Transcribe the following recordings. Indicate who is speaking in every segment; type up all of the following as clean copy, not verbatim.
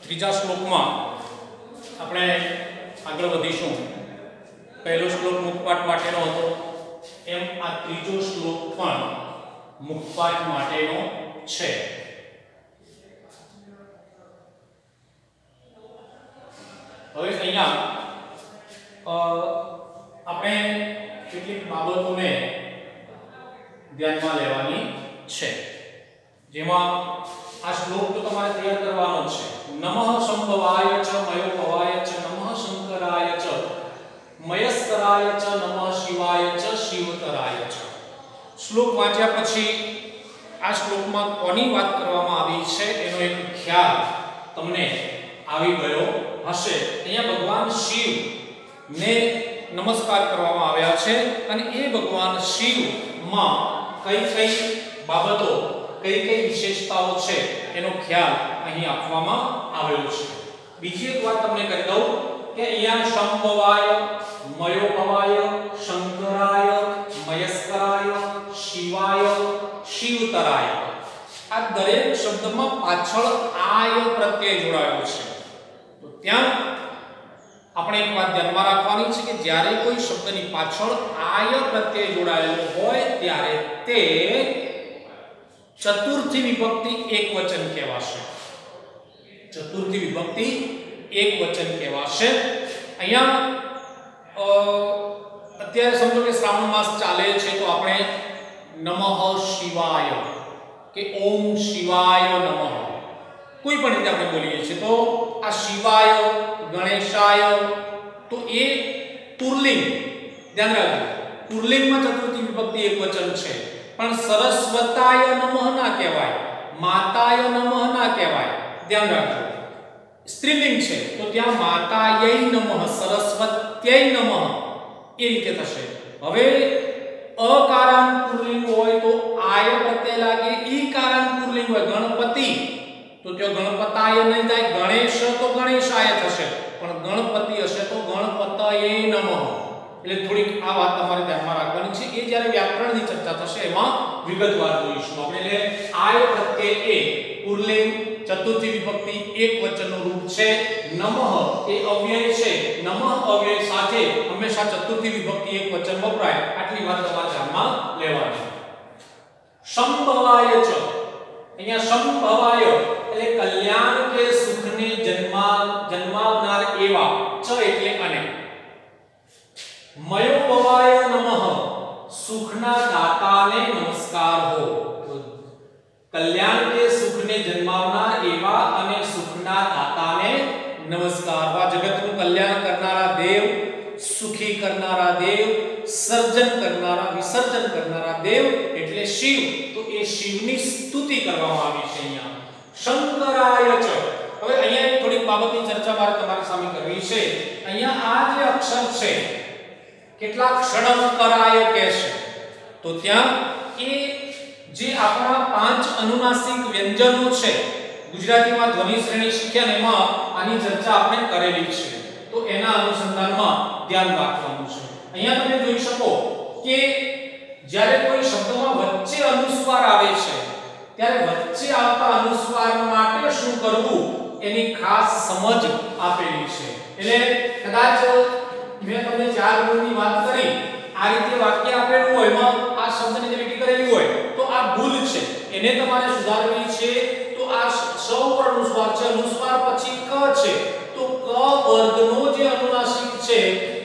Speaker 1: ત્રીજા શ્લોકમાં આપણે આગળ વધીશું. પહેલો શ્લોક મુખપાઠ માટેનો હતો, એમ આ ત્રીજો શ્લોક પણ મુખપાઠ માટેનો છે. હવે અહીંયા આપણે કેટલીક બાબતોને ધ્યાનમાં લેવાની છે, જેમાં આ શ્લોક તો તમારે તૈયાર કરવાનો છે. નમઃ સંભવાય ચ મયોભવાય ચ નમઃ શંકરાય ચ મયસ્કરાય ચ નમઃ શિવાય ચ શિવતરાય ચ. શ્લોક વાંચ્યા પછી આ શ્લોકમાં કોની વાત કરવામાં આવી છે એનો એક ખ્યાલ તમને આવી ગયો હશે. અહીંયા ભગવાન શિવ ને નમસ્કાર કરવામાં આવ્યા છે અને એ ભગવાન શિવ માં કઈ કઈ બાબતો, કઈ કઈ વિશેષતાઓ છે એનો ખ્યાલ અહીં આપવામાં આવેલો છે. બીજી એક વાત તમને કહી દઉં કે અહીંયા સંભવાય, મયોભવાય, શંકરાય, મયસ્કરાય, શિવાય, શિવતરાય, આ દરેક શબ્દમાં પાછળ આય પ્રત્યય જોડાયો છે. તો ત્યાં આપણે એક વાત ધ્યાનમાં રાખવાની છે કે જ્યારે કોઈ શબ્દની પાછળ આય પ્રત્યય જોડાયેલો હોય ત્યારે તે ચતુર્થી વિભક્તિ એકવચન કહેવાશે. ચતુર્થી વિભક્તિ એકવચન કહેવાશે. અહીંયા અત્યારે સમજો કે શ્રાવણ માસ ચાલે છે તો આપણે નમઃ શિવાય કે ઓમ શિવાય નમઃ કોઈ પણ રીતે આપણે બોલીએ છીએ. તો આ શિવાય, ગણેશાય, તો એ પુરલિંગ, ધ્યાન રાખજો, પુરલિંગમાં ચતુર્થી વિભક્તિ એકવચન છે. પણ સરસ્વતાય નમઃ ના કહેવાય, માતાય નમઃ ના કહેવાય, ધ્યાન રાખજો. સ્ત્રીલિંગ છે તો ત્યાં માતાય નમઃ, સરસ્વત્યય નમઃ એ રીતે થશે. હવે અકારાંત પુરલિંગ હોય તો આય પ્રત્યય લાગે, ઈકારાંત પુરલિંગ હોય ગણપતિ તો ત્યાં ગણપતાય નહીં થાય, ગણેશ તો ગણેશાય થશે, પણ ગણપતિ હશે તો ગણપતયે નમઃ. એટલે થોડીક આ વાત તમારે ધ્યાનમાં રાખવાની છે. એ જ્યારે વ્યાકરણની ચર્ચા થશે એમાં વિગતવાર જોઈશું આપણે. એટલે આય પ્રત્યય એ પુરલિંગ ચતુર્થી વિભક્તિ એકવચનનું રૂપ છે. નમઃ એ અવ્યય છે, નમઃ અવ્યય સાથે હંમેશા ચતુર્થી વિભક્તિ એકવચન વપરાય. આટલી વાત તમારે ધ્યાનમાં લેવાની. સંભવાય ચ, અહીંયા સંભવાય એટલે કલ્યાણ કે સુખને જન્માવનાર એવા, ચ એટલે અને. મયોભવાય નમઃ, સુખના દાતાને નમસ્કાર હો. કલ્યાણ કે સુખને જન્માવનાર એવા અને સુખના દાતાને નમસ્કાર. આ જગતનું કલ્યાણ કરનારા દેવ, સુખી કરનારા દેવ, સર્જન કરનારા, વિસર્જન કરનારા દેવ એટલે શિવ. તો એ શિવની સ્તુતિ કરવામાં આવી છે અહીંયા. શંકરાય ચ, હવે અહીંયા થોડીક બાબતની ચર્ચા મારે તમારી સામે કરવી છે. અહીંયા આ જે અક્ષર છે કેટલાક ષડંકરાય કહે છે, તો ત્યાં એ જે આપણા 5 અનુનાસિક વ્યંજનો છે, ગુજરાતીમાં ધ્વનિ શ્રેણી શીખ્યા એમાં આની ચર્ચા આપણે કરેલી છે. તો એના અનુસંધાનમાં ધ્યાન રાખવાનું છે. અહીંયા તમે જોઈ શકો કે જ્યારે કોઈ શબ્દમાં વચ્ચે અનુસ્વાર આવે છે ત્યારે વચ્ચે આવતા અનુસ્વાર માટે શું કરવું એની ખાસ સમજ આપેલી છે. એટલે કદાચ મેં તમને 4 ગુણની વાત કરી, આ રીતે વાક્ય આપેલું હોય એમાં આ શબ્દની જે લીટી કરેલી હોય તો આ ભૂલ છે, એને તમારે સુધારવી છે. તો આ સ ઉપર અનુસ્વાર છે, અનુસ્વાર પછી ક છે, તો ક વર્ગનો જે અનુનાસિક છે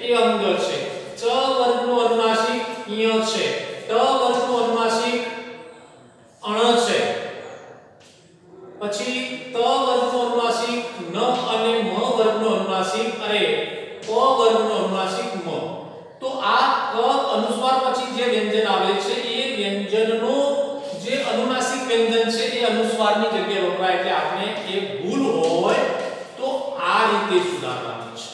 Speaker 1: એ અંગ છે. ચ વર્ગનો અનુનાસિક ય છે, ત વર્ગનો અનુનાસિક અણ છે, પછી ત વર્ગનો અનુનાસિક ન અને મ વર્ગનો અનુનાસિક અરે પ વર્ગનો અનુનાસિક મ. તો આ ક અનુસ્વાર પછી જે વ્યંજન આવે છે એ વ્યંજનનો જે અનુનાસિક વ્યંજન છે એ અનુસ્વારની જગ્યાએ વપરાય. એટલે આપણે એ ભૂલ હોય તો આ રીતે સુધારવાની છે.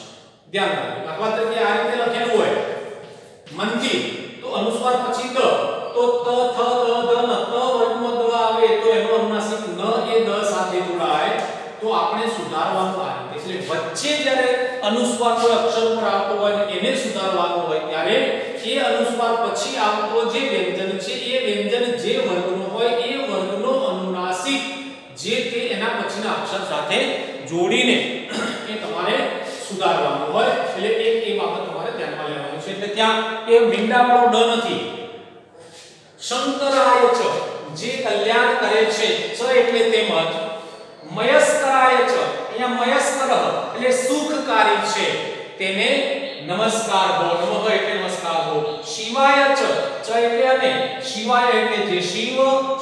Speaker 1: ધ્યાન રાખજો. દાખલા તરીકે આ રીતે લખેલું હોય મંથી, તો અનુસ્વાર પછી દ, તો ત થ દ દ ન, ત વર્ગમાં દ આવે તો એનો અનુનાસિક ન એ દ સાથે જોડાય. તો આપણે સુધારવાનું આ રીતે. એટલે વચ્ચે જ્યારે અનુસ્વાર કોઈ અક્ષર પર આવતો હોય ને એને સુધારવાનું હોય ત્યારે એ અનુસ્વાર પછી આવતો જે વ્યંજન છે એ વ્યંજન જે વર્ગનો હોય એ વર્ગનો અનુનાસિક જે તે એના પછીના અક્ષર સાથે જોડીને એ તમારે સુધારવાનું હોય એટલે એ બાબત તમારે ધ્યાનમાં લેવાનું છે એટલે ત્યાં એ મીંડાવાળો ડ નથી શંકરાય ચ જે કલ્યાણ કરે છે ચ એટલે તેમજ મયસ્કરાય ચ અહીંયા મયસ્કર એટલે સુખકારી છે તેને નમસ્કાર હો નમઃ એટલે નમસ્કાર હો શિવાય ચ એટલે અને શિવાય એટલે જે શિવ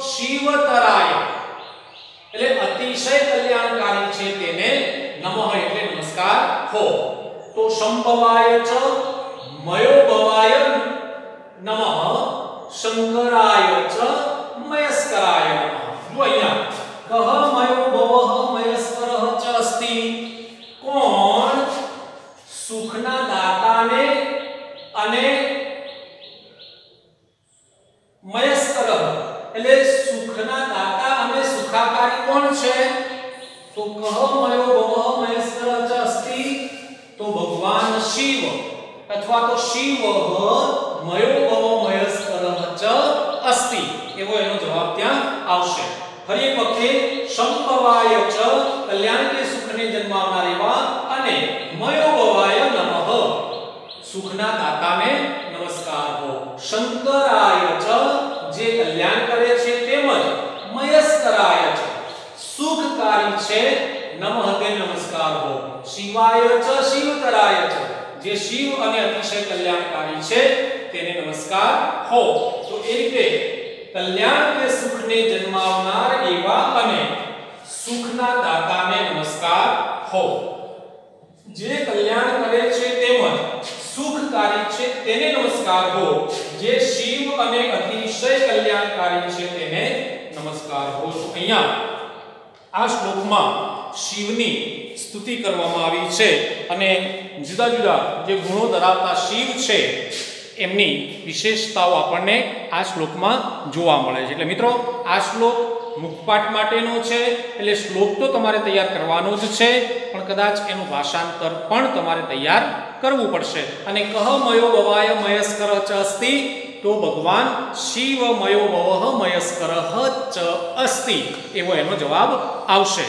Speaker 1: શિવતરાય એટલે અતિશય કલ્યાણકારી છે તેને નમઃ એટલે નમસ્કાર હો તો શંભવાય ચ મયોભવાય નમઃ શંકરાય ચ મયસ્કરાય નમઃ જો અહીંયા કહ મયોભવઃ મયસ્કરઃ ચ અસ્તિ કોણ સુખના દાતાને અને મયસ્કરઃ એટલે સુખના દાતા અને સુખાકારી કોણ છે તો કહ મયોભવઃ મયસ્કરઃ ચ અસ્તિ તો ભગવાન શિવ અથવા તો શિવ મયોભવ મયસ્કરઃ ચ અસ્તિ એવો એનો જવાબ ત્યાં આવશે ફરી એક વખતે સંભવાય ચ કલ્યાણ કે સુખને જન્માવનાર એવા અને મયોભવાય નમઃ સુખના દાતાને નમસ્કાર હો શંકરાય ચ જે કલ્યાણ કરે છે તેમજ મયસ્કરાય ચ સુખકારી છે નમઃ તે નમસ્કાર હો શિવાય ચ શિવતરાય ચ જે શિવ અને અતિશય કલ્યાણકારી છે તેને નમસ્કાર હો તો એ રીતે કલ્યાણ કે સુખને જન્માવનાર એવા અને સુખના દાતાને નમસ્કાર હો જે કલ્યાણ કરે છે તેમજ સુખકારી છે તેને નમસ્કાર હો જે શિવ અને અતિશય કલ્યાણકારી છે તેને નમસ્કાર હો તો અહીંયા આ શ્લોકમાં શિવની સ્તુતિ કરવામાં આવી છે અને જુદા જુદા જે ગુણો ધરાવતા શિવ છે એમની વિશેષતાઓ આપણને આ શ્લોકમાં જોવા મળે છે એટલે મિત્રો આ શ્લોક મુખપાઠ માટેનો છે એટલે શ્લોક તો તમારે તૈયાર કરવાનો જ છે પણ કદાચ એનું ભાષાંતર પણ તમારે તૈયાર કરવું પડશે અને કહ મયોભવાય મયસ્કરઃ ચ અસ્તિ તો ભગવાન શિવ મયોભવઃ મયસ્કરઃ ચ અસ્તિ એવો એનો જવાબ આવશે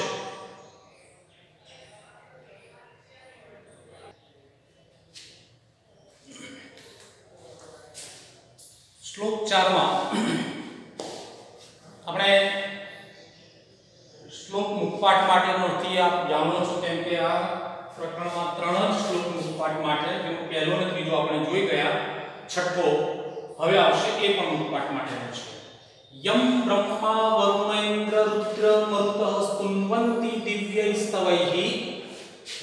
Speaker 1: શ્લોક 4 માં આપણે શ્લોક મુખપાઠ માટેનો અર્થી આપ જાણો છો કેમ કે આ પ્રકરણમાં 3 જ શ્લોક મુખપાઠ માટે જેનો પહેલો અને ત્રીજો આપણે જોઈ ગયા છઠ્ઠો હવે આવશે એ પણ મુખપાઠ માટેનો છે યમ બ્રહ્મા વરુણેન્દ્ર રુદ્ર મરુતઃ સ્તુન્વન્તિ દિવ્યૈસ્તવૈઃ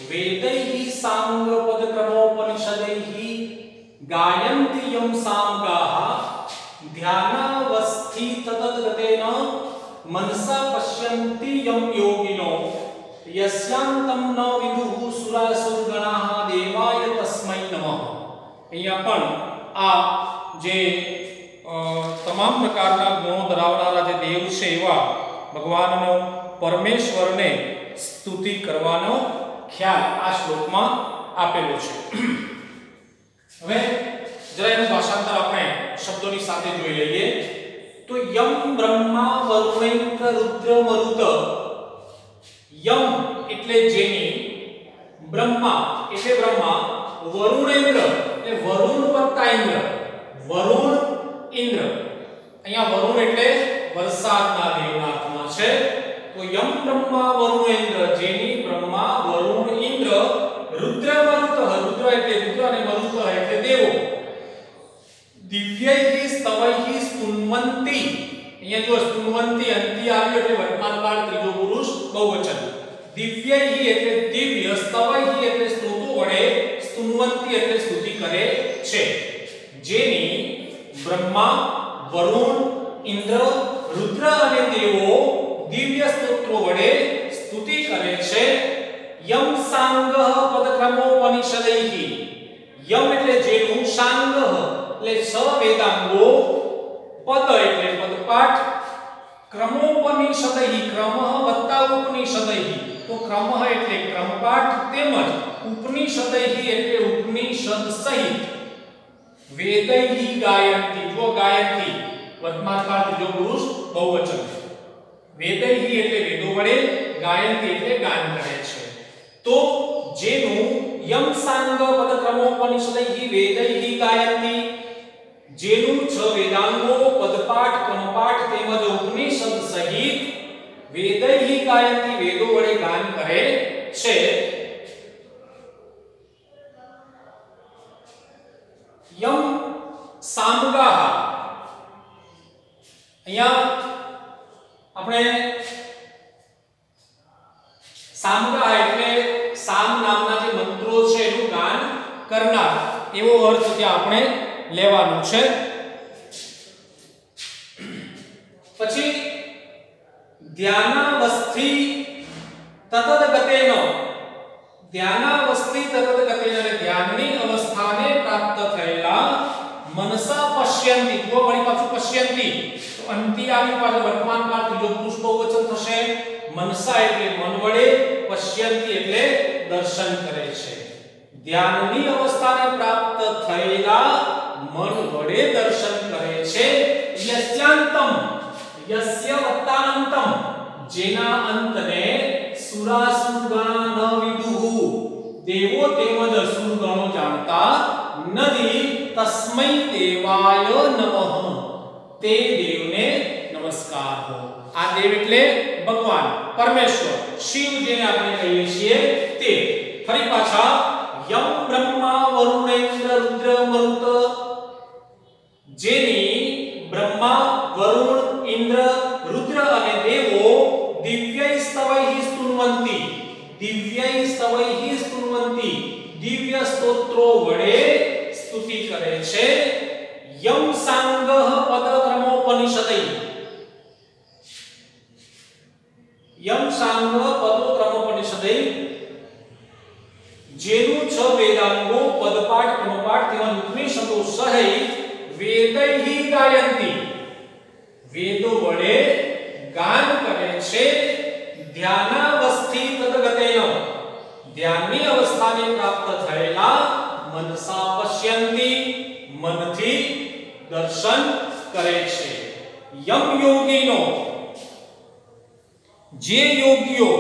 Speaker 1: વેदैः સાંગપદક્રમોપનિષदैः गायन्ति यं सामगाः ध्यानावस्थिततद्गतेन मनसा पश्यन्ति यं योगिनो यस्यांतं न विदुः सुरासुरगणाः देवाय तस्मै नमः અહીંયા પણ આ જે તમામ પ્રકારના ગુણો ધરાવનારા જે દેવ છે એવા ભગવાનનો પરમેશ્વરને સ્તુતિ કરવાનો ખ્યાલ આ શ્લોકમાં આપેલો છે હવે જરા એનું ભાષાંતર આપણે શબ્દોની સાથે જોઈ લઈએ તો યમ બ્રહ્મા વરુણેન્દ્ર રુદ્ર મરુત યમ એટલે જેની બ્રહ્મા એટલે બ્રહ્મા વરુણેન્દ્ર એટલે વરુણ વત્તા ઇન્દ્ર વરુણ ઇન્દ્ર અહીંયા વરુણ એટલે વરસાદના દેવના અર્થમાં છે તો યમ બ્રહ્મા વરુણેન્દ્ર જેની બ્રહ્મા વરુણ ઇન્દ્ર રુદ્ર મરુત રુદ્ર એટલે રુદ્ર અને મરુત એટલે દેવો દિવ્યૈઃ સ્તવૈઃ સ્તુન્વન્તિ અહીંયા જો સ્તુન્વન્તિ અંતિ આવ્યો એટલે વર્તમાન કાળ ત્રીજો પુરુષ બહુવચન દિવ્યૈઃ એટલે દિવ્ય સ્તવૈઃ એટલે સ્તુતો વડે સ્તુન્વન્તિ એટલે સ્તુતિ કરે છે જેની બ્રહ્મા વરુણ ઇન્દ્ર રુદ્ર અને દેવો દિવ્ય સ્તોત્રો વડે સ્તુતિ કરે છે યમ સાંગઃ પદક્રમોપનિષदैः યમ એટલે જેનું સાંગઃ એટલે છ વેદાંગો પદ એટલે પદપાઠ ક્રમોપનિષदैः ક્રમઃ વત્તા ઉપનિષदैः તો ક્રમઃ એટલે ક્રમપાઠ તેમજ ઉપનિષदैः એટલે ઉપનિષદ સહિત વેदैः ગાયંતિ જો ગાયંતિ વર્તમાન કાળ ત્રીજો પુરુષ બહુવચન વેदैः એટલે વેદો વડે ગાયંતી એટલે ગાન કરે છે. તો જેનું યમ સાંગ પદક્રમોપનિષદૈહિ વેદૈહિ ગાયંતી, જેનું 6 વેદાંગો પદપાઠ ક્રમપાઠ તેમજ ઉપનિષદ સહિત વેદૈહિ ગાયંતી વેદો વડે ગાન કરે છે. યમ સામગાહ, અહીંયા આપણે સામગાહ એટલે સામ નામના જે મંત્રો છે એનું ગાન કરનાર એવો અર્થ ત્યાં આપણે લેવાનું છે. પછી ધ્યાનાવસ્થિ તતદગતેન, ધ્યાનાવસ્થિ તતદગતેન એટલે ધ્યાનની અવસ્થાને પ્રાપ્ત થયેલા મનસા પશ્યંતી, તો વળી પાછું પશ્યંતી તો અંતિ આવી પાછું વર્તમાન કાળ ત્રીજો પુરુષ બહુવચન થશે. મનસા એટલે મન વડે, પશ્યંતી એટલે દર્શન કરે છે. ધ્યાનની અવસ્થાને પ્રાપ્ત થયેલા મન વડે દર્શન કરે છે. યસ્યાંતમ, યસ્ય વત્તાનંતમ, જેના અંતને સુરાસુર ગણા ન વિદુહુ, દેવો તેમજ અસુર ગણો જાણતા નથી. તસ્મૈ દેવાય નમઃ, તે દેવને નમસ્કાર હો. આ દેવ એટલે ભગવાન પરમેશ્વર શિવ, જેને આપણે કહીએ છીએ તે. ફરી પાછા યમ બ્રહ્મા વરુણેન્દ્ર રુદ્ર મરુત, જેની બ્રહ્મા વરુણ ઇન્દ્ર રુદ્ર અને દેવો દિવ્ય સ્તવૈહિ સ્તુન્વંતી, દિવ્ય સ્તવૈહિ સ્તુન્વંતી, દિવ્ય સ્તોત્રો વડે સ્તુતિ કરે છે. યમ સાંગઃ પદક્રમોપનિષદૈ, યમ સાંગ પદોક્રમોપનિષદૈ, જેનું 6 વેદાંગો પદપાઠ ક્રમપાઠ તેમજ ઉપનિષદો સહિત વેદૈહિ ગાયંતી, વેદો વડે ગાન કરે છે. ધ્યાનાવસ્થિ તદગતેન, ધ્યાનની અવસ્થાને પ્રાપ્ત થયેલા મનસા પશ્યંતી, મનથી દર્શન કરે છે. યમ યોગીનો, જે યોગીઓ,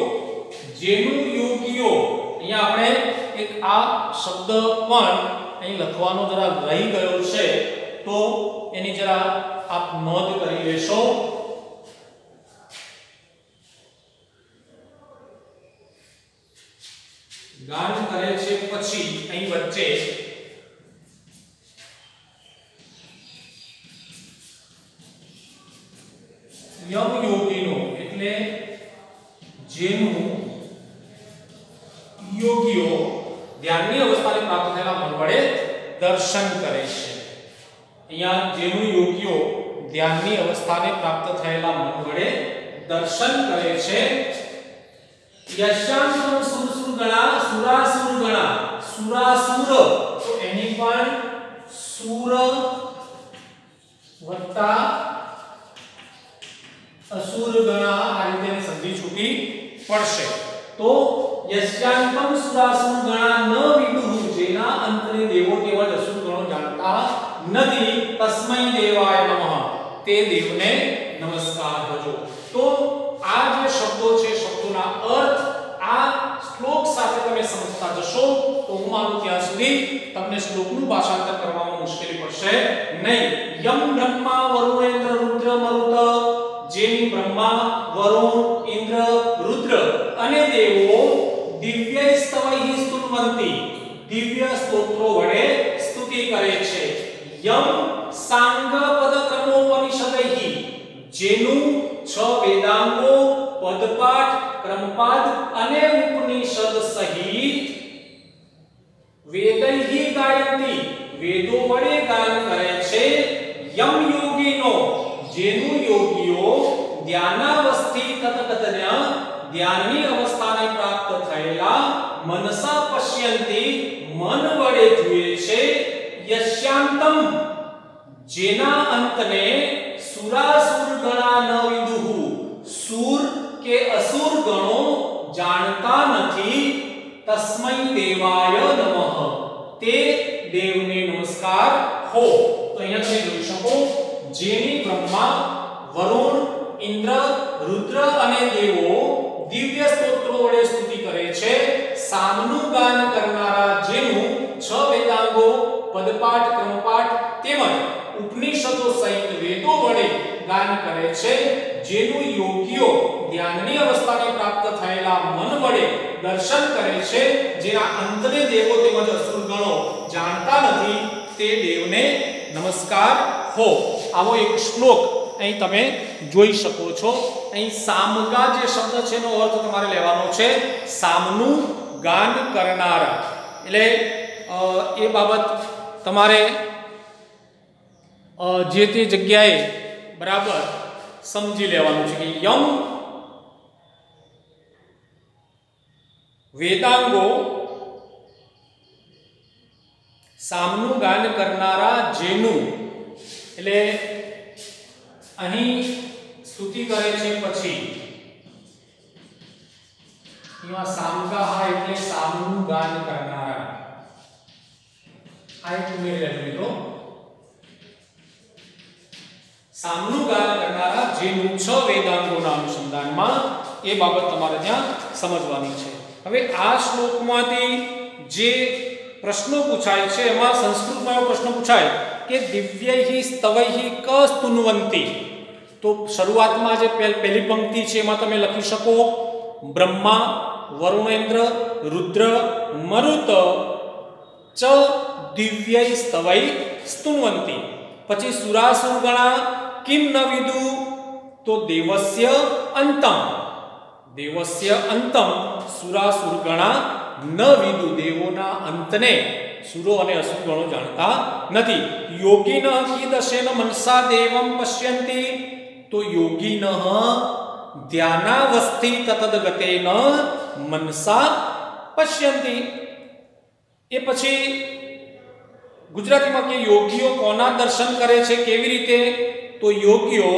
Speaker 1: જેનું યોગીઓ, અહીંયા આપણે એક આ શબ્દ પણ અહીં લખવાનો જરા રહી ગયો છે તો એની જરા આપ નોંધ કરી લેશો. ગાન કરે છે પછી અહીં વચ્ચે યમ યોગીનો એટલે જેનું યોગીઓ ધ્યાનની અવસ્થાને પ્રાપ્ત થયેલા મન વડે દર્શન કરે છે. અહીંયા જેનું યોગીઓ ધ્યાનની અવસ્થાને પ્રાપ્ત થયેલા મન વડે દર્શન કરે છે. યશાંતમ સુરસુર ગણા, સુરાસુર ગણા, સુરાસુર તો એની પણ સુર વત્તા અસુર ગણા આ રીતે સંધિ છૂટી પડશે. તો યસ્યાંતમ સુરાસુર ગણા ન વિદુહુ, જેના અંતને દેવો તેમજ અસુર ગણો જાણતા નથી. તસ્મૈ દેવાય નમઃ, તે દેવને નમસ્કાર કરજો. તો આ જે શબ્દો છે, શબ્દોના અર્થ આ શ્લોક સાથે તમે સમજતા જશો તો હું માનું ત્યાં સુધી તમને શ્લોકનું ભાષાંતર કરવામાં મુશ્કેલી પડશે નહીં. યમ બ્રહ્મા વરુણેન્દ્ર રુદ્ર મરુત, જેની બ્રહ્મા વરુણ ઇન્દ્ર રુદ્ર અને દેવો દિવ્ય સ્તવૈહિ સ્તુન્વંતી, દિવ્ય સ્તોત્રો વડે સ્તુતિ કરે છે. યમ સાંગ પદક્રમોપનિષદૈહિ, જેનું 6 વેદાંગો પદપાઠ ક્રમપાઠ અને ઉપનિષદ સહિત વેદૈહિ ગાયંતી, વેદો વડે ગાન કરે છે. યમ યોગીનો, જેનું યોગીઓ ધ્યાનાવસ્થિ તતગતન્ય, ધ્યાનની અવસ્થાને પ્રાપ્ત થયેલા મનસા પશ્યંતી, મન વડે જુએ છે. યસ્યાંતમ, જેના અંતને સુરાસુર ગણા ન વિદુહુ, સુર કે અસુર ગણો જાણતા નથી. તસ્મૈ દેવાય નમઃ, તે દેવને નમસ્કાર હો. તો અહીંયા તમે જોઈ શકો જેની બ્રહ્મા વરુણ ઇન્દ્ર રુદ્ર અને દેવો દિવ્ય સ્તોત્રો વડે સ્તુતિ કરે છે સામનું ગાન કરનારા જેનું 6 વેદાંગો પદપાઠ ક્રમપાઠ તેમજ ઉપનિષદો સહિત વેદો વડે ગાન કરે છે જેનું યોગીઓ ધ્યાનની અવસ્થાને પ્રાપ્ત થયેલા મન વડે દર્શન કરે છે જેના અંતને દેવો તેમજ અસુરગણો જાણતા નથી તે દેવને નમસ્કાર હો. આવો એક શ્લોક અહીં તમે જોઈ શકો છો. અહીં સામગા જે શબ્દ છે એનો અર્થ તમારે લેવાનો છે સામનું ગાન કરનારા. એટલે એ બાબત તમારે જે તે જગ્યાએ બરાબર સમજી લેવાનું છે કે યમ વેદાંગો સામનું ગાન કરનારા જેનું એટલે અહીં સ્તુતિ કરે છે પછી અહીંયા સામગાહ એટલે સામનું ગાન કરનારા આ એક ઉમેરી લેજો મિત્રો. સામનું ગાન કરનારા જેનું 6 વેદાંગોના અનુસંધાનમાં એ બાબત તમારે ત્યાં સમજવાની છે. હવે આ શ્લોકમાંથી જે પ્રશ્નો પૂછાય છે એમાં સંસ્કૃતમાં એવો પ્રશ્ન પૂછાય કે દિવ્યૈ સ્તવૈ ક સ્તુન્વંતી. તો શરૂઆતમાં જે પહેલી પંક્તિ છે એમાં તમે લખી શકો બ્રહ્મા વરુણેન્દ્ર રુદ્ર મરુત ચ દિવ્યૈ સ્તવૈ સ્તુન્વંતી. પછી સુરાસુરગણા કિમ ન વિદુ તો દેવસ્ય અંતમ સુરાસુરગણા ન વિદુ દેવોના અંતને સુરો અને અસુરગણો જાણતા નથી. યોગિન કીદશેન મનસા દેવમ પશ્યંતિ તો યોગિન ધ્યાનાવસ્થિ તતદગતેન મનસા પશ્યંતિ. એ પછી ગુજરાતીમાં કે યોગીઓ કોના દર્શન કરે છે કેવી રીતે તો યોગીઓ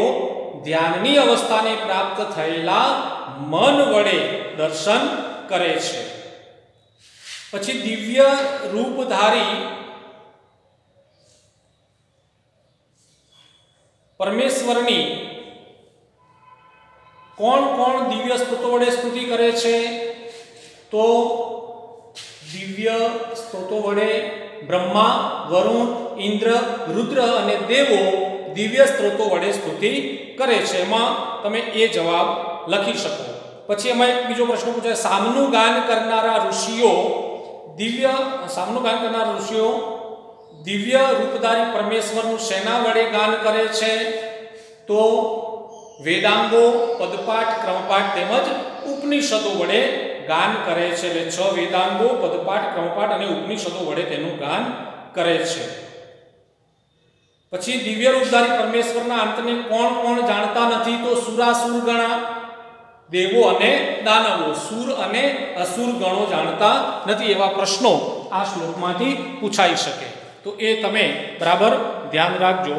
Speaker 1: ધ્યાનની અવસ્થાને પ્રાપ્ત થયેલા મન વડે દર્શન કરે છે. પછી દિવ્ય રૂપધારી પરમેશ્વરની કોણ કોણ દિવ્ય સ્તોત્રો વડે સ્તુતિ કરે છે તો દિવ્ય સ્તોત્રો વડે બ્રહ્મા વરુણ ઇન્દ્ર રુદ્ર અને દેવો દિવ્ય સ્ત્રોતો વડે સ્તુતિ કરે છે. એમાં તમે એ જવાબ લખી શકો. પછી એમાં એક બીજો પ્રશ્ન પૂછાય સામનું ગાન કરનારા ઋષિઓ દિવ્ય રૂપધારી પરમેશ્વરનું શેના વડે ગાન કરે છે તો વેદાંગો પદપાઠ ક્રમપાઠ તેમજ ઉપનિષદો વડે ગાન કરે છે. એટલે 6 વેદાંગો પદપાઠ ક્રમપાઠ અને ઉપનિષદો વડે તેનું ગાન કરે છે. પછી દિવ્ય રૂપધારી પરમેશ્વરના અંતને કોણ કોણ જાણતા નથી તો સુરાસુરગણા દેવો અને દાનવો સુર અને અસુર ગણો જાણતા નથી. એવા પ્રશ્નો આ શ્લોકમાંથી પૂછાઈ શકે. તો એ તમે બરાબર ધ્યાન રાખજો.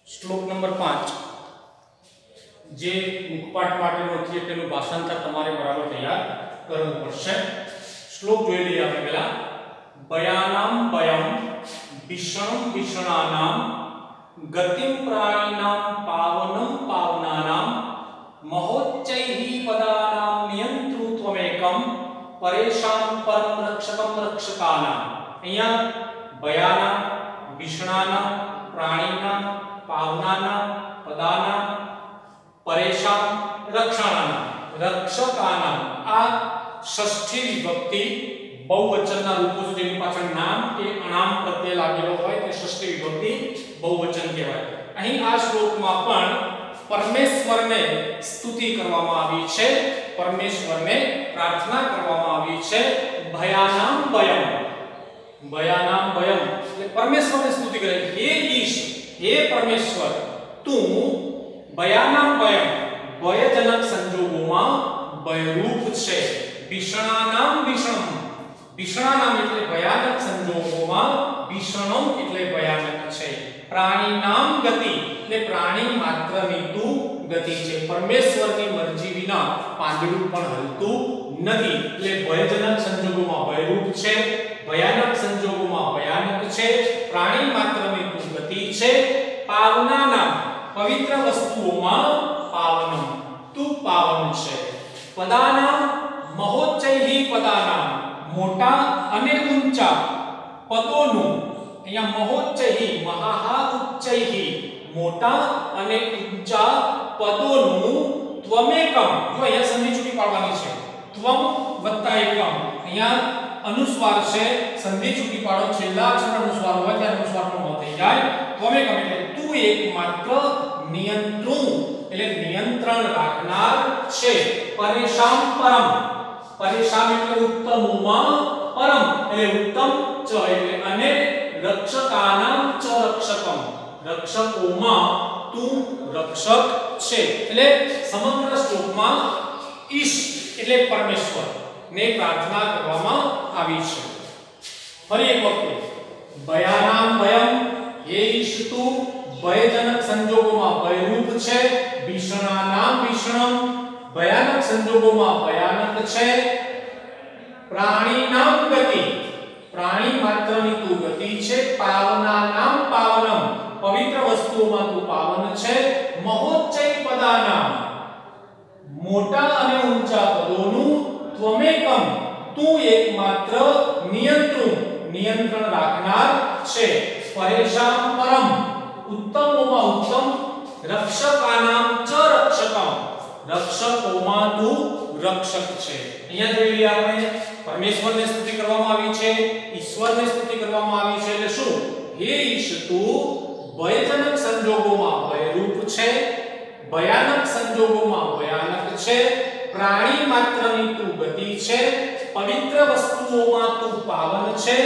Speaker 1: શ્લોક નંબર 5 જે મુખપાઠ માટેનો છે તેનું ભાષાંતર તમારે બરાબર તૈયાર કરવું પડશે. શ્લોક જોઈ લઈએ આપણે પહેલા. ભયાનામ ભયમ ભીષણમ ભીષણાનામ ગતિમ પ્રાણીનામ પાવનમ પાવનાનામ મહોચ્ચૈહિ પદાનામ નિયંતૃત્વમેકમ પરેશાન પરમ રક્ષકમ રક્ષકાનામ. અહીંયા ભયાનામ ભીષણાનામ પ્રાણીનામ પાવનાનામ પદાનામ પરેશાન રક્ષકાનામ આ ષષ્ઠી વિભક્તિ બહુવચનના રૂપો છે જેની પાછળ નામ કે અનામ પ્રત્યય લાગેલો હોય તે ષષ્ઠી વિભક્તિ બહુવચન કહેવાય. અહીં આ શ્લોકમાં પણ પરમેશ્વરને સ્તુતિ કરવામાં આવી છે, પરમેશ્વરને પ્રાર્થના કરવામાં આવી છે. ભયાનામ ભયમ એટલે પરમેશ્વરને સ્તુતિ કરે. હે ઈશ, હે પરમેશ્વર, તું ભયાનામ ભયમ ભયજનક સંજોગોમાં ભયરૂપ છે. ભીષણાનામ ભીષણાનામ એટલે ભયાનક સંજોગોમાં, ભીષણમ એટલે ભયાનક છે. પ્રાણીનામ ગતિ એટલે પ્રાણી માત્રની તું ગતિ છે. પરમેશ્વરની મરજી વિના પાંદડું પણ હલતું નથી. એટલે ભયજનક સંજોગોમાં ભયરૂપ છે, ભયાનક સંજોગોમાં ભયાનક છે, પ્રાણી માત્રની તું ગતિ છે. પવિત્ર વસ્તુઓમાં પાવનમ, તું પાવન છે. પદાનામ મહોચ્ચૈહિ પદાનામ, મોટા અને ઊંચા પદોનું, અહીંયા મહોચ્ચૈહિ મહાહા ઉચ્ચૈહિ, મોટા અને ઊંચા પદોનું ત્વમેકમ, જો અહીંયા સંધિ છૂટી પાડવાની છે, ત્વમ વત્તા એકમ, અહીંયા અનુસ્વાર છે, સંધિ છૂટી પાડો, છેલ્લા અક્ષર અનુસ્વાર હોય ત્યારે અનુસ્વારનો ન થઈ જાય. ત્વમેકમ એટલે તું એકમાત્ર નિયંત્રુ એટલે નિયંત્રણ રાખનાર છે. પરેશામ પરમ, પરેશામ એટલે ઉત્તમોમાં, પરમ એટલે ઉત્તમ, ચ એટલે અને, રક્ષકાનામ ચ રક્ષકમ, રક્ષકોમાં તું રક્ષક છે. એટલે સમગ્ર શ્લોકમાં ઈશ એટલે પરમેશ્વર ને પ્રાર્થના કરવામાં આવી છે. ફરી એક વખત ભયાનામ ભયમ, હે ઈશ તું ભયજનક સંજોગોમાં ભયરૂપ છે. ભીષણાનામ ભીષણમ, ભયાનક સંજોગોમાં ભયાનક છે. પ્રાણીનામ ગતિ, પ્રાણી માત્રની તું ગતિ છે. પાવનાનામ પાવનમ, પવિત્ર વસ્તુઓમાં તું પાવન છે. મહોચ્ચૈ પદાનામ, મોટા અને ઊંચા પદોનું, ત્વમેકમ તું એકમાત્ર નિયંત્રુ નિયંત્રણ રાખનાર છે. પરેશામ પરમ, ઉત્તમોમાં ઉત્તમ. રક્ષકાનામ ચ રક્ષકમ, રક્ષકોમાં તું રક્ષક છે. અહીંયા જોઈ લઈએ આપણે પરમેશ્વરની સ્તુતિ કરવામાં આવી છે, ઈશ્વરની સ્તુતિ કરવામાં આવી છે. એટલે શું? હે ઈશ તું ભયજનક સંજોગોમાં ભયરૂપ છે, ભયાનક સંજોગોમાં ભયાનક છે. પ્રાણી માત્રની તું ગતિ છે. પવિત્ર વસ્તુઓમાં તું પાવન છે.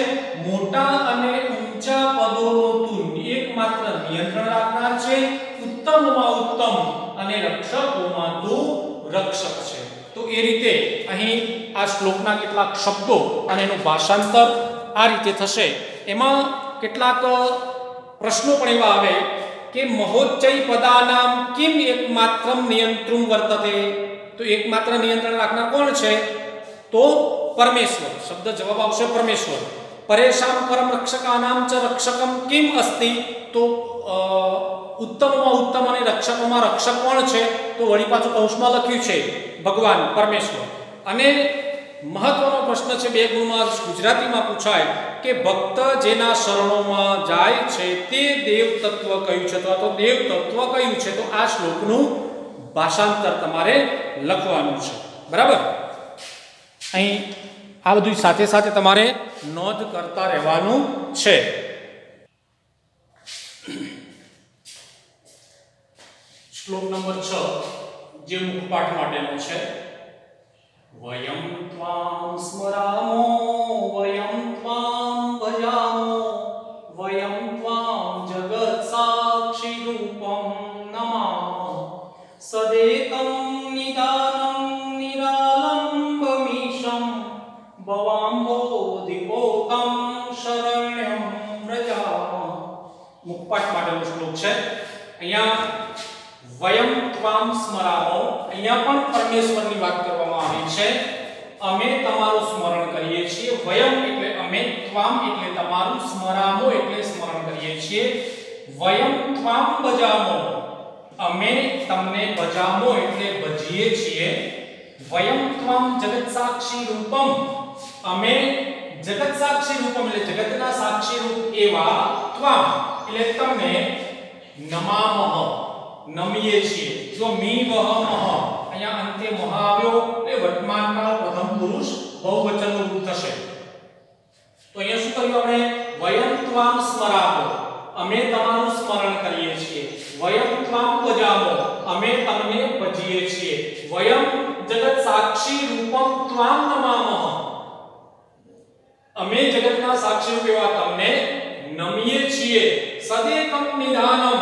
Speaker 1: મોટા અને ઊંચા પદોનું તું એકમાત્ર નિયંત્રણ રાખનાર છે. ઉત્તમમાં ઉત્તમ અને રક્ષકોમાં તું રક્ષક છે. તો એ રીતે અહીં આ શ્લોકના કેટલાક શબ્દો અને એનું ભાષાંતર આ રીતે થશે. એમાં કેટલાક પ્રશ્નો પણ એવા આવે કે મહોચ્ચૈ પદાનામ કિમ એકમાત્રમ નિયંત્રમ વર્તતે, તો એકમાત્ર નિયંત્રણ રાખનાર કોણ છે? તો પરમેશ્વર. શબ્દ જવાબ આવશે પરમેશ્વર. પરેશામ પરમ રક્ષકાનામ ચ રક્ષકમ કિમ અસ્તિ, તો ઉત્તમમાં ઉત્તમ અને રક્ષકોમાં રક્ષક કોણ છે? તો વળી પાછું કૌંસમાં લખ્યું છે ભગવાન પરમેશ્વર. અને મહત્વનો પ્રશ્ન છે, બે ગુણમાં ગુજરાતીમાં પૂછાય કે ભક્ત જેના શરણોમાં જાય છે તે દેવ તત્વ કયું છે, તો દેવ તત્વ કયું છે? તો આ શ્લોકનું ભાષાંતર તમારે લખવાનું છે. બરાબર? અહીં આ બધું સાથે સાથે તમારે નોંધ કરતા રહેવાનું છે. શ્લોક નંબર 6 જે મુખપાઠ માટેનો છે. વયમ ત્વામ સ્મરામો, વયમ ત્વામ ભજામો, વયમ ત્વામ જગત સાક્ષી રૂપમ નમામઃ. સદેકમ નિદાનમ નિરાલંબમીશમ, ભવાંબોધિપોતમ શરણ્યમ વ્રજામઃ. મુખપાઠ માટેનો શ્લોક છે. અહીંયા વયમ ત્વામ સ્મરામો, અહીંયા પણ પરમેશ્વરની વાત કરવામાં આવી છે. અમે તમારું સ્મરણ કરીએ છીએ. વયમ એટલે અમે, ત્વામ એટલે તમારું, સ્મરામો એટલે સ્મરણ કરીએ છીએ. વયમ ત્વામ ભજામો, અમે તમને ભજામો એટલે ભજીએ છીએ. વયમ ત્વામ જગત સાક્ષી રૂપમ, અમે જગત સાક્ષી રૂપમ એટલે જગતના સાક્ષી રૂપ એવા, ત્વામ એટલે તમને, નમામઃ નમીએ છીએ. જો મી વહ મહ, અહીંયા અંતે મહ આવ્યો એટલે વર્તમાન કાળ પ્રથમ પુરુષ બહુવચનનું રૂપ થશે. તો અહીંયા શું કર્યું આપણે? વયમ ત્વામ સ્મરામો, અમે તમારું સ્મરણ કરીએ છીએ. વયમ ત્વામ ભજામો, અમે તમને ભજીએ છીએ. વયમ જગત સાક્ષી રૂપમ ત્વામ નમામઃ, અમે જગતના સાક્ષી રૂપ એવા તમને નમીએ છીએ. સદેકમ નિદાનમ,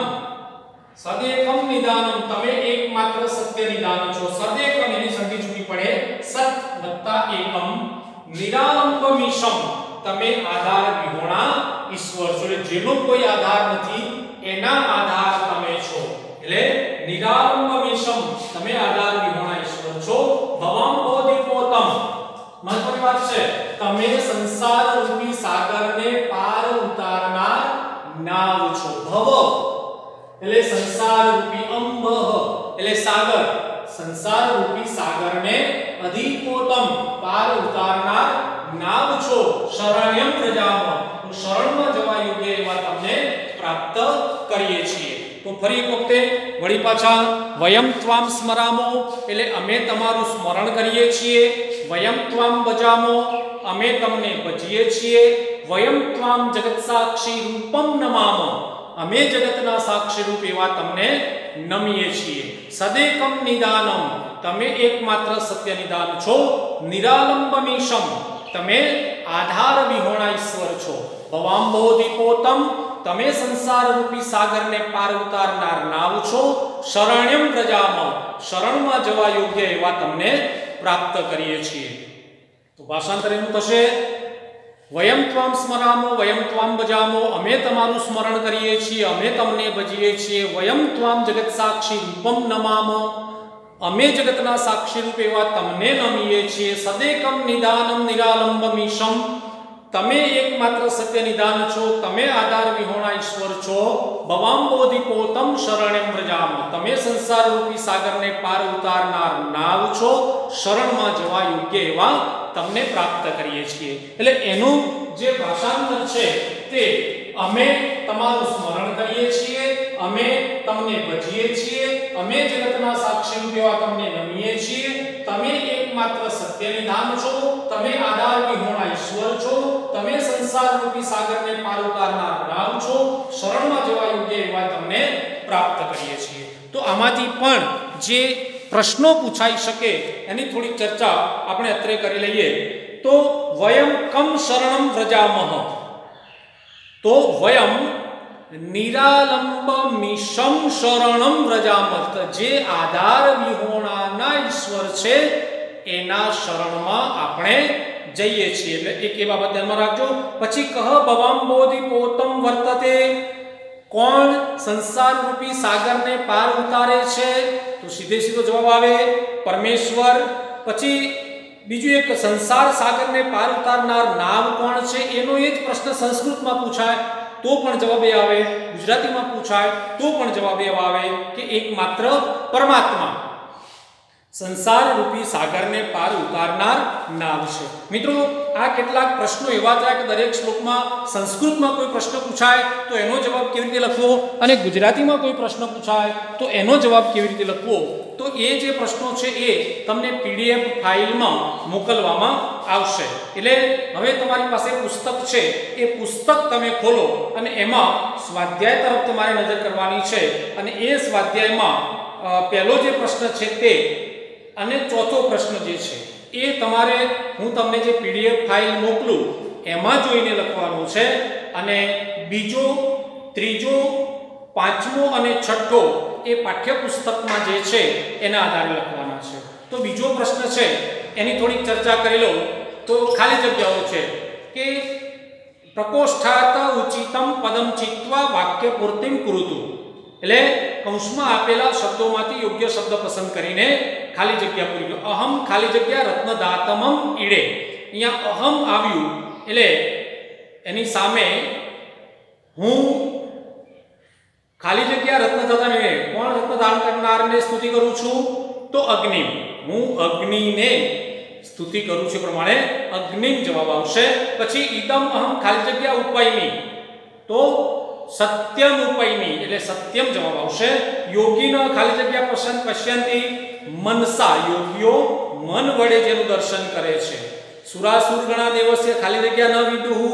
Speaker 1: સદેકમ નિદાનમ, તમે એકમાત્ર સત્ય નિદાન છો. સદેકમ એની સંધિ છૂટી પડે, સત વત્તા એકમ. નિરાલંબમીશમ, તમે આધાર વિહોણા ઈશ્વર છો. એટલે જેનો કોઈ આધાર નથી એના આધાર તમે છો. એટલે નિરાલંબમીશમ, તમે આધાર વિહોણા ઈશ્વર છો. ભવાંબોધિપોતમ, મહત્વની વાત છે, તમે સંસાર રૂપી સાગરને પાર ઉતારનાર નાવ છો. ભવ એટલે એટલે સંસાર રૂપી અંબ એટલે સાગર, સંસાર રૂપી સાગરને અધિપોતમ પાર ઉતારનાર નાવ છો શરણ્યમ પ્રજામાં, તો શરણમાં જવા યોગ્ય એવા તમને પ્રાપ્ત કરીએ છીએ। તો ફરી એક વખતે વળી પાછા વયમ ત્વામ સ્મરામો એટલે અમે તમારું સ્મરણ કરીએ છીએ, વયમ ત્વામ ભજામો અમે તમને ભજીએ છીએ, વયમ ત્વામ જગત સાક્ષી રૂપમ નમામો અમે જગતના સાક્ષી રૂપ એવા તમને નમીએ છીએ, સદેકમ નિદાનમ તમે એકમાત્ર સત્ય નિદાન છો, નિરાલંબમીશમ તમે આધાર વિહોણા ઈશ્વર છો, ભવાંબોધિપોતમ તમે સંસાર રૂપી સાગરને પાર ઉતારનાર નાવ છો, શરણ્યમ પ્રજામાં શરણમાં જવા યોગ્ય એવા તમને પ્રાપ્ત કરીએ છીએ। તો ભાષાંતર એનું થશે વયમ ત્વામ સ્મરામો વયમ ત્વામ ભજામો અમે તમારું સ્મરણ કરીએ છીએ, અમે તમને ભજીએ છીએ, વયમ ત્વામ જગત સાક્ષી રૂપમ નમામો અમે જગતના સાક્ષી રૂપ એવા તમને નમીએ છીએ, સદેકમ નિદાનમ નિરાલંબમીશમ તમે એકમાત્ર સત્ય નિદાન છો, તમે આધાર વિહોણા ઈશ્વર છો, ભવાંબોધિપોતમ શરણ્યમ વ્રજામ તમે સંસાર રૂપી સાગરને પાર ઉતારનાર નાવ છો, શરણમાં જવા યોગ્ય એવા તમને પ્રાપ્ત કરીએ છીએ। એટલે એનું જે ભાષાંતર છે તે અમે તમારું સ્મરણ કરીએ છીએ, અમે તમને ભજીએ છીએ, અમે જગતના સાક્ષી રૂપ એવા તમને નમીએ છીએ, તમે એકમાત્ર સત્ય નિધાન છો, તમે આધાર વિહોણા ઈશ્વર છો, તમે સંસાર રૂપી સાગરને પાર ઉતારનાર નાવ છો, શરણમાં જવા યોગ્ય એવા તમને પ્રાપ્ત કરીએ છીએ। તો આમાંથી પણ જે પ્રશ્નો પૂછાઈ શકે એની થોડી ચર્ચા આપણે અત્રે કરી લઈએ। તો વયમ કમ શરણમ વ્રજામહ તો વયમ નિરાલંબમીશમ શરણમ વ્રજામહ જે આધાર વિહોણાના ઈશ્વર છે એના શરણમાં આપણે જઈએ છીએ। એટલે એક એ બાબત ધ્યાનમાં રાખજો। પછી કહ ભવાંબોધિપોતમ વર્તતે કોણ સંસાર રૂપી સાગરને પાર ઉતારે છે, તો સીધે સીધો જવાબ આવે પરમેશ્વર। પછી બીજું એક સંસાર સાગરને પાર ઉતારનાર નાવ કોણ છે એનો એ જ પ્રશ્ન સંસ્કૃતમાં પૂછાય તો પણ જવાબ એ આવે, ગુજરાતીમાં પૂછાય તો પણ જવાબ એ આવે કે એકમાત્ર પરમાત્મા સંસાર રૂપી સાગરને પાર ઉતારનાર નાવ છે। મિત્રો આ કેટલાક પ્રશ્નો એવા થયા કે દરેક શ્લોકમાં સંસ્કૃતમાં કોઈ પ્રશ્ન પૂછાય તો એનો જવાબ કેવી રીતે લખવો અને ગુજરાતીમાં કોઈ પ્રશ્ન પૂછાય તો એનો જવાબ કેવી રીતે લખવો, તો એ જે પ્રશ્નો છે એ તમને PDF ફાઇલમાં મોકલવામાં આવશે। એટલે હવે તમારી પાસે પુસ્તક છે એ પુસ્તક તમે ખોલો અને એમાં સ્વાધ્યાય તરફ તમારે નજર કરવાની છે અને એ સ્વાધ્યાયમાં પહેલો જે પ્રશ્ન છે તે અને ચોથો પ્રશ્ન જે છે એ તમારે હું તમને જે PDF ફાઇલ મોકલું એમાં જોઈને લખવાનું છે અને બીજો, ત્રીજો, પાંચમો અને છઠ્ઠો એ પાઠ્યપુસ્તકમાં જે છે એના આધારે લખવાના છે। તો બીજો પ્રશ્ન છે એની થોડી ચર્ચા કરી લો। તો ખાલી જગ્યાઓ છે કે પ્રકોષ્ઠાત ઉચિતમ પદમ ચિત્વા વાક્ય પૂર્તિમ કુરુતુ એટલે કૌંસમાં આપેલા શબ્દોમાંથી યોગ્ય શબ્દ પસંદ કરીને ખાલી જગ્યા પૂરી લો। અહમ ખાલી જગ્યા રત્નદાતમમ ઈડે અહીંયા અહમ આવ્યું એટલે એની સામે હું ખાલી જગ્યા રત્નદાતાને કોણ રત્નદાન કરનારને સ્તુતિ કરું છું તો અગ્નિ, હું અગ્નિને સ્તુતિ કરું છું પ્રમાણે અગ્નિમ જવાબ આવશે। પછી ઇદમ અહમ ખાલી જગ્યા ઉપૈમી તો સત્યમ ઉપૈમી એટલે સત્યમ જવાબ આવશે। યોગીન ખાલી જગ્યા પસંદ પશ્યંતી મનસા યોગીઓ મન વડે જેનું દર્શન કરે છે। સુરાસુરગણા દેવસ્ય ખાલી જગ્યા ન વિદુહુ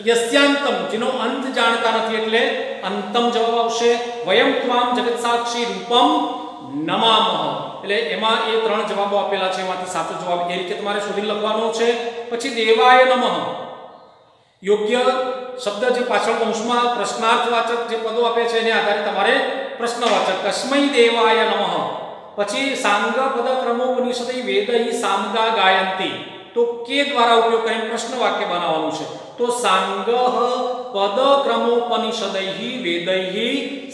Speaker 1: યસ્યાંતમ જેનો અંત જાણતા નથી એટલે અંતમ જવાબ આવશે। વયમ ત્વામ જગત સાક્ષી રૂપમ નમામહ એટલે એમાં એ ત્રણ જવાબો આપેલા છે એમાંથી સાચો જવાબ એ રીતે તમારે શોધી લખવાનો છે। પછી દેવાય નમઃ યોગ્ય શબ્દ જે પાછળ કૌંસમાં પ્રશ્નાર્થવાચક જે પદો આપે છે એને આધારે તમારે પ્રશ્નવાચક કસ્મૈ દેવાય નમઃ। પછી સાંગ પદ ક્રમોપનિષદૈ વેદૈ સામગા ગાયંતી તો કે દ્વારા ઉપયોગ કરીને પ્રશ્ન વાક્ય બનાવવાનું છે। તો સાંગઃ પદ ક્રમોપનિષદૈ વેદૈ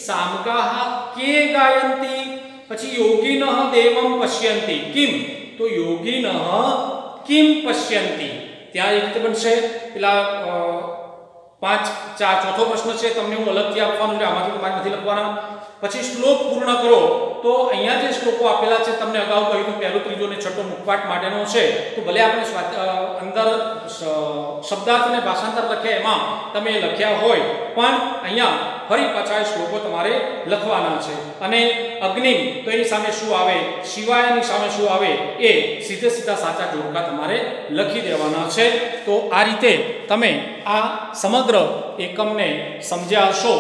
Speaker 1: સામગાઃ કે ગાયંતી। પછી યોગિનઃ દેવમ પશ્યંતી કિમ તો યોગિનઃ કિમ પશ્યંતી ત્યાં એક રીતે બનશે પેલા ચોથો પ્રશ્ન છે તમને હું અલગથી આપવાનો છે, આમાંથી તમારે નથી લખવાના. પછી શ્લોક પૂર્ણ કરો. તો અહીંયા જે શ્લોકો આપેલા છે તમને અગાઉ કહ્યું હતું પહેલો, ત્રીજો અને છઠ્ઠો મુખપાઠ માટેનો છે. તો ભલે આપણે અંદર શબ્દાર્થ અને ભાષાંતર લખ્યા એમાં તમે લખ્યા હોય, પણ અહીંયા ફરી પાછા શ્લોકો તમારે લખવાના છે. અને અગ્નિ તો એની સામે શું આવે, શિવાયની સામે શું આવે, એ સીધે સીધા સાચા જોડકા તમારે લખી દેવાના છે. તો આ રીતે તમે આ સમગ્ર એકમને સમજ્યા હશો.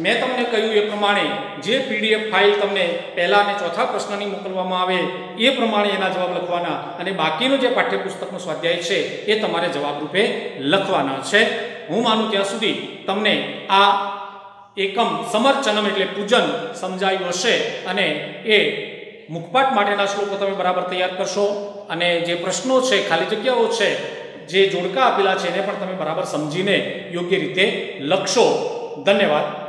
Speaker 1: મેં તમને કહ્યું એ પ્રમાણે જે PDF ફાઇલ તમને પહેલા અને ચોથા પ્રશ્નની મોકલવામાં આવે એ પ્રમાણે એના જવાબ લખવાના, અને બાકીનો જે પાઠ્યપુસ્તકનો સ્વાધ્યાય છે એ તમારે જવાબ રૂપે લખવાના છે. હું માનું ત્યાં સુધી તમને આ એકમ સમર્ચનમ એટલે પૂજન સમજાયું હશે, અને એ મુખપાઠ માટેના શ્લોકો તમે બરાબર તૈયાર કરશો, અને જે પ્રશ્નો છે, ખાલી જગ્યાઓ છે, જે જોડકા આપેલા છે એને પણ તમે બરાબર સમજીને યોગ્ય રીતે લખશો. ધન્યવાદ.